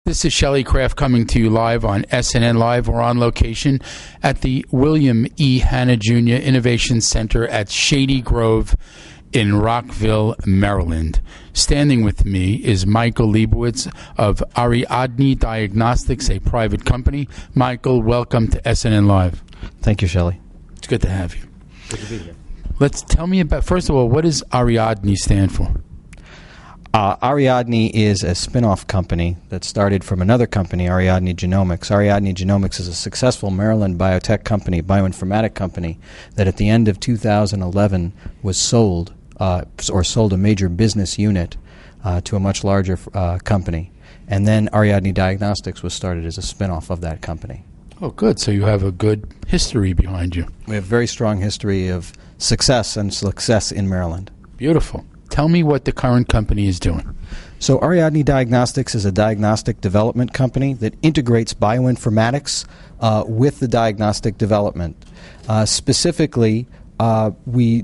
This is Shelley Craft coming to you live on SNN Live. We're on location at the William E. Hanna Jr. Innovation Center at Shady Grove in Rockville, Maryland. Standing with me is Michael Leibowitz of Ariadne Diagnostics, a private company. Michael, welcome to SNN Live. Thank you, Shelley. It's good to have you. Good to be here. Let's tell me about, first of all, what does Ariadne stand for? Ariadne is a spin-off company that started from another company, Ariadne Genomics. Ariadne Genomics is a successful Maryland biotech company, bioinformatic company, that at the end of 2011 was sold, or sold a major business unit to a much larger company. And then Ariadne Diagnostics was started as a spin-off of that company. Oh, good. So you have a good history behind you. We have a very strong history of success in Maryland. Beautiful. Tell me what the current company is doing. So Ariadne Diagnostics is a diagnostic development company that integrates bioinformatics with the diagnostic development. Specifically, we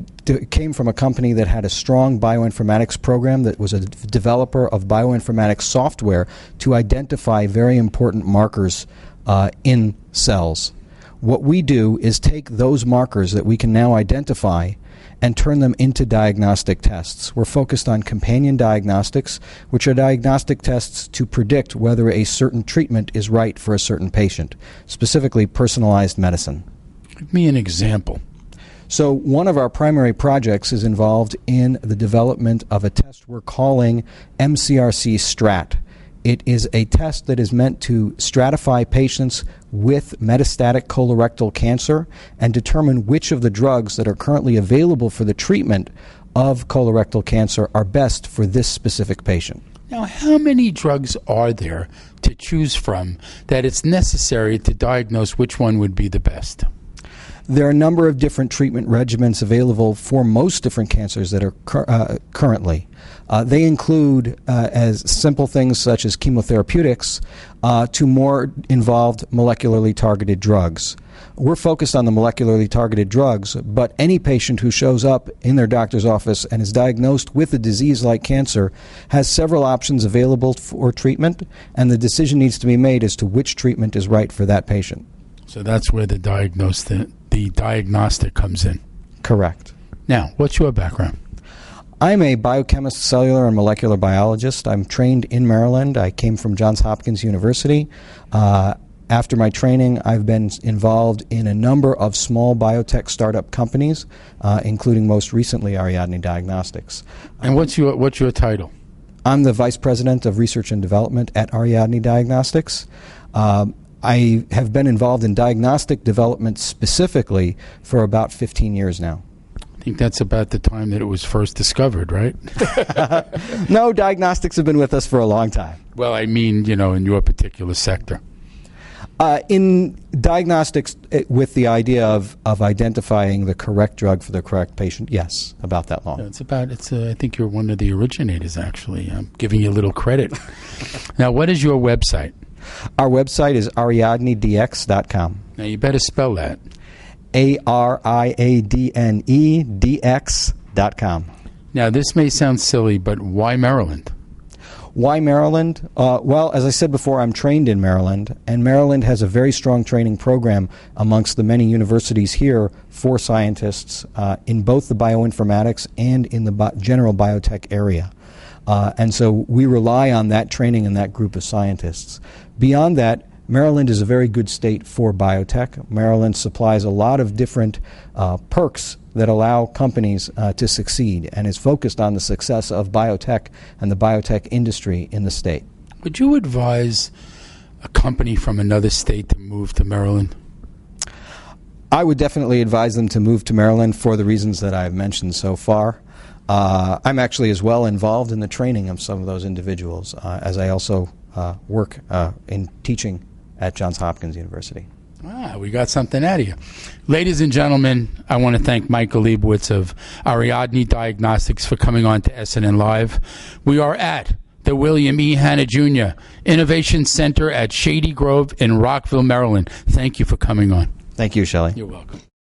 came from a company that had a strong bioinformatics program that was a developer of bioinformatics software to identify very important markers in cells. What we do is take those markers that we can now identify and turn them into diagnostic tests. We're focused on companion diagnostics, which are diagnostic tests to predict whether a certain treatment is right for a certain patient, specifically personalized medicine. Give me an example. So one of our primary projects is involved in the development of a test we're calling MCRC Strat. It is a test that is meant to stratify patients with metastatic colorectal cancer and determine which of the drugs that are currently available for the treatment of colorectal cancer are best for this specific patient. Now, how many drugs are there to choose from that it's necessary to diagnose which one would be the best? There are a number of different treatment regimens available for most different cancers that are currently. They include as simple things such as chemotherapeutics to more involved molecularly targeted drugs. We're focused on the molecularly targeted drugs, but any patient who shows up in their doctor's office and is diagnosed with a disease like cancer has several options available for treatment, and the decision needs to be made as to which treatment is right for that patient. So that's where the diagnostic comes in. Correct. Now, what's your background? I'm a biochemist, cellular and molecular biologist. I'm trained in Maryland. I came from Johns Hopkins University. After my training, I've been involved in a number of small biotech startup companies, including most recently Ariadne Diagnostics. And what's your title? I'm the Vice President of Research and Development at Ariadne Diagnostics. I have been involved in diagnostic development specifically for about 15 years now. I think that's about the time that it was first discovered, right? No, diagnostics have been with us for a long time. Well, I mean, in your particular sector. In diagnostics, with the idea of identifying the correct drug for the correct patient, yes, about that long. I think you're one of the originators, actually. I'm giving you a little credit. Now, what is your website? Our website is ariadnedx.com. Now, you better spell that. ARIADNEDX.com. Now, this may sound silly, but why Maryland? Why Maryland? Well, as I said before, I'm trained in Maryland, and Maryland has a very strong training program amongst the many universities here for scientists in both the bioinformatics and in the general biotech area. And so we rely on that training and that group of scientists. Beyond that, Maryland is a very good state for biotech. Maryland supplies a lot of different perks that allow companies to succeed and is focused on the success of biotech and the biotech industry in the state. Would you advise a company from another state to move to Maryland? I would definitely advise them to move to Maryland for the reasons that I've mentioned so far. I'm actually as well involved in the training of some of those individuals as I also work in teaching at Johns Hopkins University. We got something out of you. Ladies and gentlemen, I want to thank Michael Leibowitz of Ariadne Diagnostics for coming on to SNN Live. We are at the William E. Hanna Jr. Innovation Center at Shady Grove in Rockville, Maryland. Thank you for coming on. Thank you, Shelley. You're welcome.